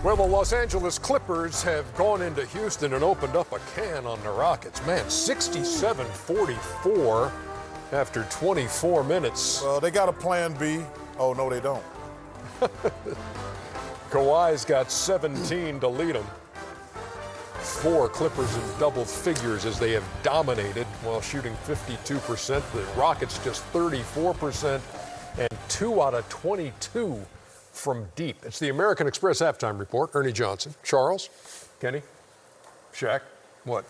Well, the Los Angeles Clippers have gone into Houston and opened up a can on the Rockets. Man, 67-44 after 24 minutes. Well, they got a plan B. Oh, no, they don't. Kawi's got 17 to lead them. 4 Clippers in double figures as they have dominated while shooting 52%. The Rockets just 34% and 2 out of 22 from deep. It's the American Express halftime report. Ernie Johnson, Charles, Kenny, Shaq, what?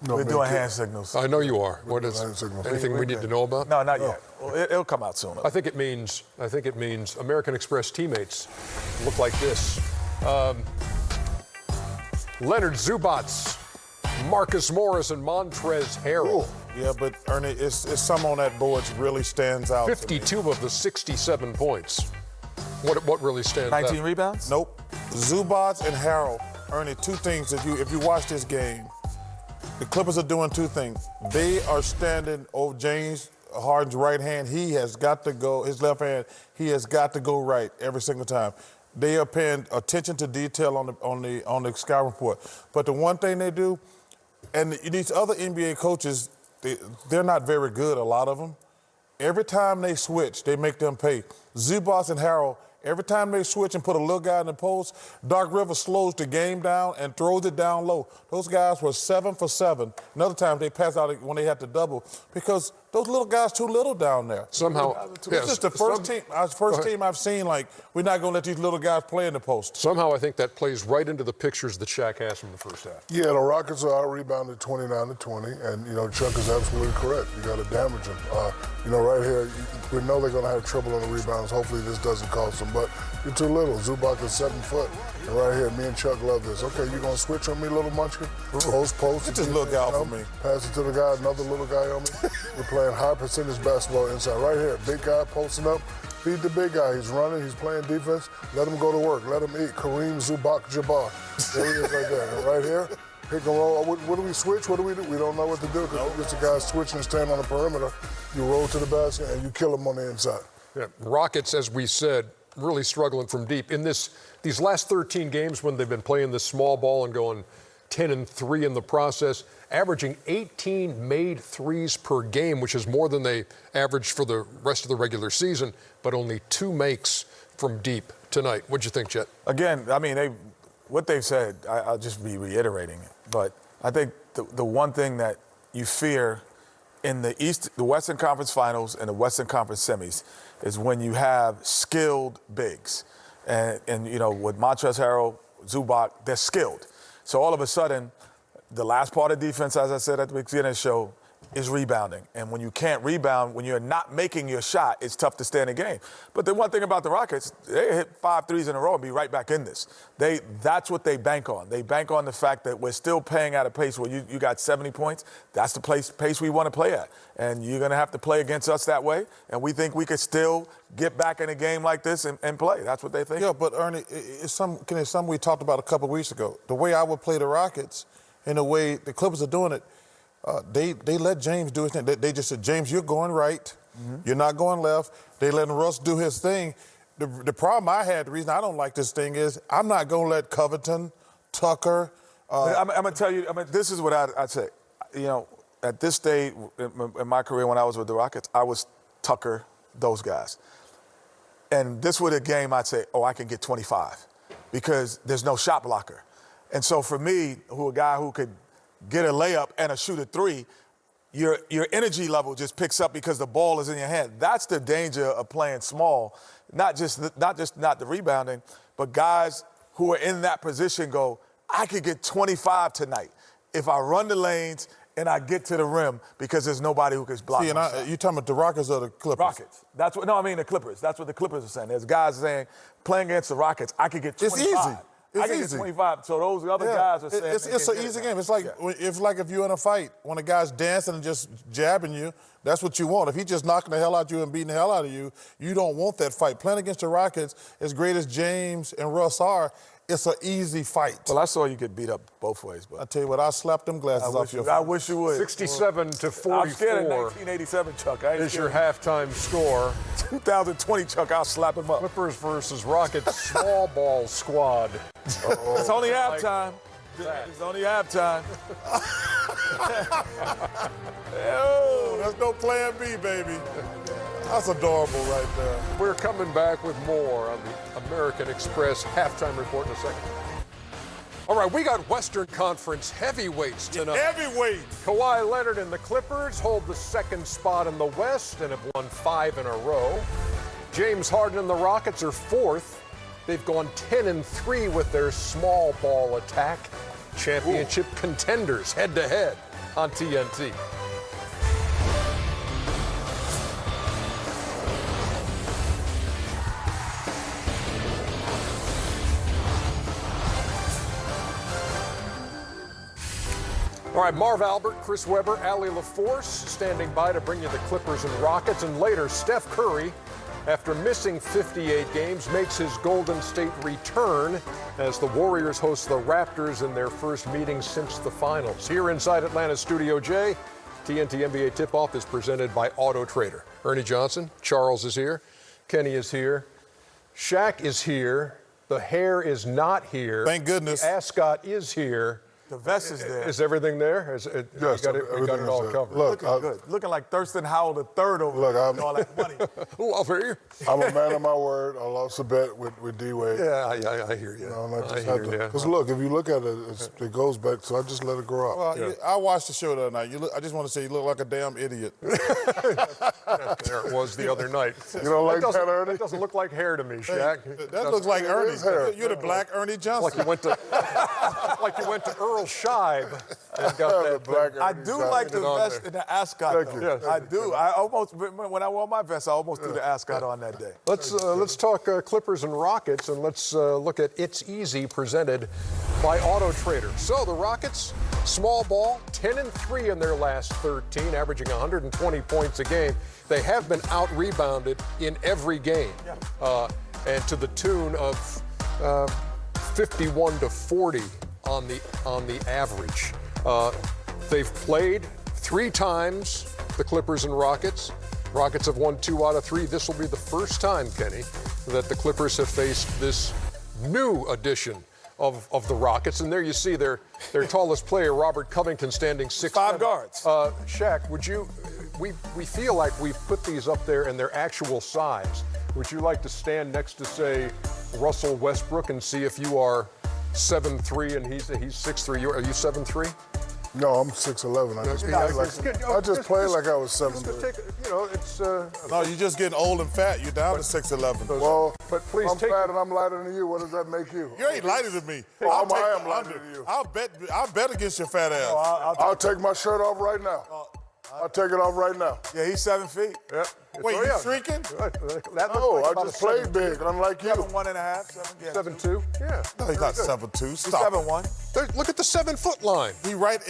No, We're doing hand signals. I know you are. What is anything we need to know about? No, not yet. Well, it'll come out soon. I think it means American Express teammates look like this. Leonard Zubats, Marcus Morris, and Montrezl Harrell. Yeah, but Ernie, it's some on that board that really stands out. 52 of the 67 points. What really stands 19 out? rebounds? Nope. Zubats and Harrell. Ernie, 2 things that if you watch this game, the Clippers are doing 2 things. They are standing over James Harden's right hand. He has got to go, his left hand, he has got to go right every single time. They are paying attention to detail on the scout report. But the one thing they do, and these other NBA coaches, they're not very good, a lot of them. Every time they switch, they make them pay. Zubats and Harrell, every time they switch and put a little guy in the post, Doc Rivers slows the game down and throws it down low. Those guys were 7 for 7. Another time they passed out when they had to double because those little guys too little down there. Somehow, this is the first team I've seen, like, we're not going to let these little guys play in the post. Somehow I think that plays right into the pictures that Shaq has from the first half. Yeah, the Rockets are out-rebounded 29-20, and, Chuck is absolutely correct. You got to damage them. Right here, we know they're going to have trouble on the rebounds. Hopefully this doesn't cost them, but you're too little. Zubac is 7 foot, and right here, me and Chuck love this. Okay, you going to switch on me, little munchkin? Post. Get this little guy out for me. Pass it to the guy, another little guy on me. We're playing high percentage basketball inside. Right here, big guy posting up. Feed the big guy. He's running. He's playing defense. Let him go to work. Let him eat. Kareem Zubac-Jabbar. There he is right there. And right here, pick and roll. What do we switch? What do we do? We don't know what to do because it's the guy switching and standing on the perimeter. You roll to the basket and you kill him on the inside. Yeah. Rockets, as we said, really struggling from deep. In these last 13 games when they've been playing this small ball and going 10-3 in the process, averaging 18 made threes per game, which is more than they averaged for the rest of the regular season, but only 2 makes from deep tonight. What'd you think, Chet? Again, I mean, what they've said, I'll just be reiterating it. But I think the one thing that you fear in the Western Conference Finals and the Western Conference semis is when you have skilled bigs. And with Montrezl Harrell, Zubac, they're skilled. So all of a sudden, the last part of defense, as I said at the beginning of the show, is rebounding. And when you can't rebound, when you're not making your shot, it's tough to stay in the game. But the one thing about the Rockets, they hit 5 threes in a row and be right back in this. That's what they bank on. They bank on the fact that we're still playing at a pace where you got 70 points. That's the pace we want to play at. And you're going to have to play against us that way. And we think we could still get back in a game like this and play. That's what they think. Yeah, but Ernie, it's something we talked about a couple of weeks ago. The way I would play the Rockets and the way the Clippers are doing it, they let James do his thing. They just said, James, you're going right. Mm-hmm. You're not going left. They letting Russ do his thing. The problem I had, the reason I don't like this thing is I'm not going to let Covington, Tucker. I'm going to tell you, this is what I'd say. At this stage in my career when I was with the Rockets, I was Tucker, those guys. And this was a game I'd say, I can get 25 because there's no shot blocker. And so for me, a guy who could get a layup and shoot a 3, your energy level just picks up because the ball is in your hand. That's the danger of playing small, not the rebounding, but guys who are in that position go, I could get 25 tonight if I run the lanes and I get to the rim because there's nobody who can block me. You talking about the Rockets or the Clippers? Rockets. The Clippers. That's what the Clippers are saying. There's guys saying, playing against the Rockets, I could get 25. It's easy. I can get 25. So those other guys are saying it's an easy game. It's like if you're in a fight, when a guy's dancing and just jabbing you, That's what you want. If he's just knocking the hell out of you and beating the hell out of you, you don't want that fight. Playing against the Rockets, as great as James and Russ are, it's an easy fight. Well, I saw you get beat up both ways, but I tell you what, I'll slap them glasses off your face. I wish you would. 67 to 44 I'm scared of 1987, Chuck. I ain't is scared your of halftime score. 2020, Chuck. I'll slap him up. Clippers versus Rockets small ball squad. It's only halftime. It's only halftime. Oh, there's no plan B, baby. That's adorable right there. We're coming back with more on the American Express halftime report in a second. All right, we got Western Conference heavyweights tonight. Heavyweight. Kawhi Leonard and the Clippers hold the second spot in the West and have won 5 in a row. James Harden and the Rockets are 4th. They've gone 10-3 with their small ball attack. Championship contenders head-to-head on TNT. All right, Marv Albert, Chris Webber, Allie LaForce standing by to bring you the Clippers and Rockets. And later, Steph Curry, after missing 58 games, makes his Golden State return as the Warriors host the Raptors in their first meeting since the finals. Here inside Atlanta Studio J, TNT NBA Tip-Off is presented by Auto Trader. Ernie Johnson, Charles is here, Kenny is here, Shaq is here, the hair is not here. Thank goodness. The ascot is here. The vest is there. Is everything there? Yes, we got it all covered. Look, Looking good. Looking like Thurston Howell III over Look, there. All that money. Love you. I'm a man of my word. I lost a bet with D-Wade. Yeah, I hear you. Because look, if you look at it, it goes back, so I just let it grow up. Well, I watched the show the other night. I just want to say you look like a damn idiot. There it was the other night. You don't like that, Ernie? That doesn't look like hair to me, Shaq. That looks like Ernie. is hair. You're the black Ernie Johnson. Like you went to Earl Scheib and got that Black I Ernie do Johnson. like the on vest there. and the ascot. Thank though. you. I do. I almost, when I wore my vest, I almost threw the ascot on that day. Let's talk Clippers and Rockets, and let's look at It's Easy presented by Auto Trader. So the Rockets, small ball, 10-3 in their last 13, averaging 120 points a game. They have been out-rebounded in every game, and to the tune of 51-40 on the average. They've played 3 times, the Clippers and Rockets. Rockets have won 2 out of 3. This will be the first time, Kenny, that the Clippers have faced this new edition of the Rockets. And there you see their tallest player, Robert Covington, standing 6'5". 5 guards. Shaq, would you? We feel like we've put these up there in their actual size. Would you like to stand next to, say, Russell Westbrook and see if you are 7'3" and he's 6'3"? Are you 7'3"? No, I'm 6'11". I just played like I was 7'3". It's. No, you're just getting old and fat. You're down to 6'11". Well, But please I'm take- fat and I'm lighter than you. What does that make you? You ain't lighter than me. Oh, I'll take I am the lighter under. than you. I'll bet against your fat ass. I'll take my shirt off right now. I'll take it off right now. Yeah, he's 7 feet. Yeah. Wait, you shrinking? That No, looks like I about just a played big, unlike you. 7'1.5", 7, 7'2". Yeah. No, he's not 7'2". Stop. 7'1". Look at the 7-foot line. He right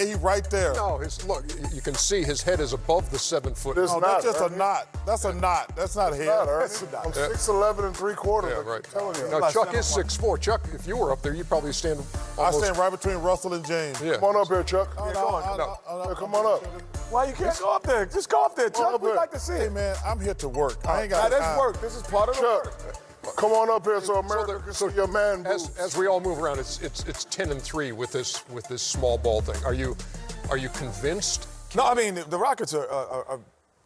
there. No, look. You can see his head is above the 7-foot. This No, not, that's just a Ernie. knot. That's a knot. That's not hair. Not, Ernie. I'm 6'11" and 3/4. Yeah, I'm right. telling you. Now, Chuck is 6'4". Chuck, if you were up there, you'd probably stand. I Almost, stand right between Russell and James. Yeah. Come on up here, Chuck. No, Yeah, come on up. Why you can't go up there? Just go up there, Chuck. up We'd here. like to see Hey, it. man, I'm here to work. I ain't got Now, this time. work. This is part of the work. Chuck, come on up here so America can see your man boobs. as we all move around, it's 10-3 with this small ball thing. Are you convinced? No, I mean, the Rockets are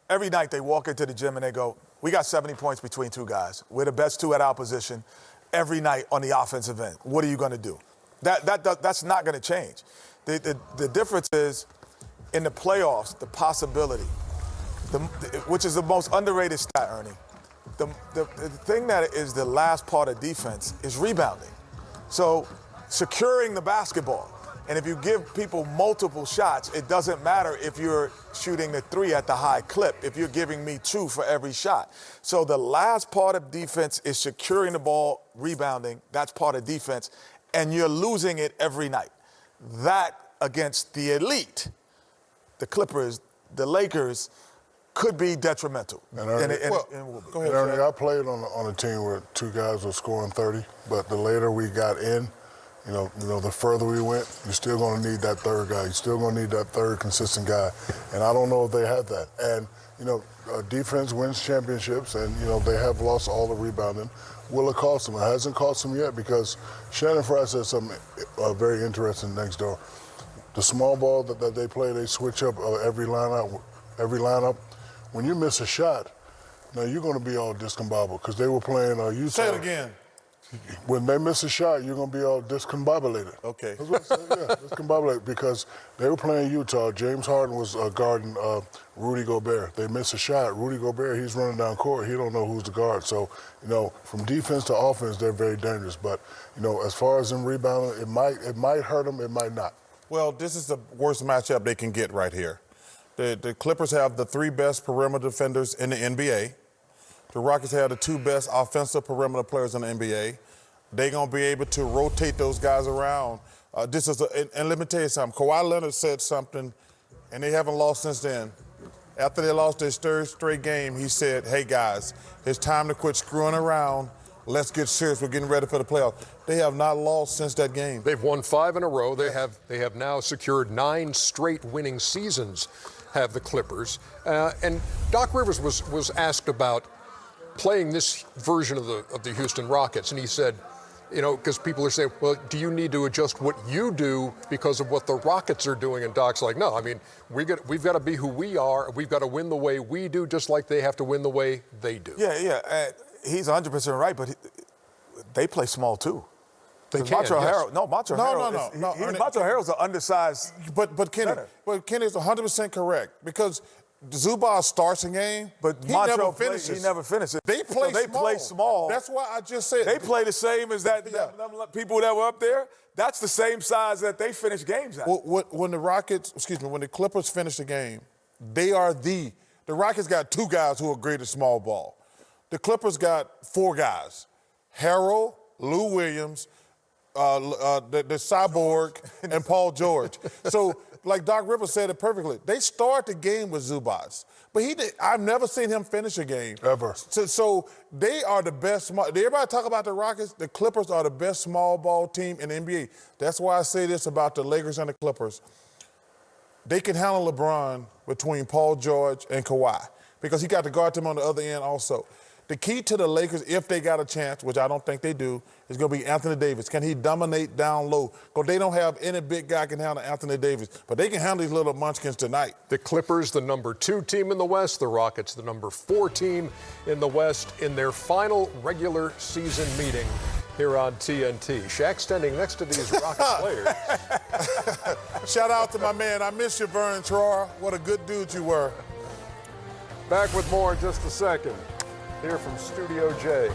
every night they walk into the gym and they go, we got 70 points between 2 guys. We're the best 2 at our position every night on the offensive end. What are you going to do? That's not going to change. The difference is in the playoffs, the possibility, which is the most underrated stat, Ernie. The thing that is the last part of defense is rebounding. So securing the basketball. And if you give people multiple shots, it doesn't matter if you're shooting the 3 at the high clip, if you're giving me 2 for every shot. So the last part of defense is securing the ball, rebounding. That's part of defense. And you're losing it every night. That against the elite, the Clippers, the Lakers, could be detrimental. And Ernie, Go ahead, Ernie, Shaq. I played on a team where two guys were scoring 30, but the later we got in, you know, the further we went, you're still going to need that third guy. You're still going to need that third consistent guy. And I don't know if they have that. And, you know, defense wins championships, and, you know, they have lost all the rebounding. Will it cost them? It hasn't cost them yet, because Shannon Fry said something very interesting next door. The small ball that they play, they switch up every lineup. When you miss a shot, now you're going to be all discombobulated, because they were playing Utah. Say it again. When they miss a shot, you're going to be all discombobulated. Okay. That's what I said, yeah, discombobulated, because they were playing Utah. James Harden was guarding Rudy Gobert. They miss a shot. Rudy Gobert, he's running down court. He don't know who's the guard. So, you know, from defense to offense, they're very dangerous. But, you know, as far as them rebounding, it might hurt them, it might not. Well, this is the worst matchup they can get right here. The Clippers have the 3 best perimeter defenders in the NBA. The Rockets have the 2 best offensive perimeter players in the NBA. They're going to be able to rotate those guys around. And let me tell you something. Kawhi Leonard said something, and they haven't lost since then. After they lost their third straight game, he said, hey, guys, it's time to quit screwing around. Let's get serious. We're getting ready for the playoffs. They have not lost since that game. They've won 5 in a row. They have now secured 9 straight winning seasons, have the Clippers. And Doc Rivers was asked about playing this version of the Houston Rockets, and he said, you know, because people are saying, well, do you need to adjust what you do because of what the Rockets are doing? And Doc's like, no, I mean, we've got to be who we are. We've got to win the way we do, just like they have to win the way they do. Yeah. He's 100% right, but they play small too. They can. Montrezl No. Montrezl Harrell's an undersized. But Kenny is 100% correct, because Zubac starts a game, but he never finishes. He never finishes. They play small. That's why I just said they play the same as them people that were up there. That's the same size that they finish games at. When the Clippers finish the game, they are the Rockets got 2 guys who are great at small ball. The Clippers got 4 guys: Harrell, Lou Williams, the Cyborg, and Paul George. So, like Doc Rivers said it perfectly, they start the game with Zubac, but I've never seen him finish a game ever. So they are the best. Everybody talk about the Rockets. The Clippers are the best small ball team in the NBA. That's why I say this about the Lakers and the Clippers. They can handle LeBron between Paul George and Kawhi, because he got to guard them on the other end also. The key to the Lakers, if they got a chance, which I don't think they do, is going to be Anthony Davis. Can he dominate down low? Because they don't have any big guy can handle Anthony Davis. But they can handle these little munchkins tonight. The Clippers, the number 2 team in the West. The Rockets, the number 4 team in the West, in their final regular season meeting here on TNT. Shaq standing next to these Rockets players. Shout out to my man. I miss you, Vern Troyer. What a good dude you were. Back with more in just a second. Here from Studio J.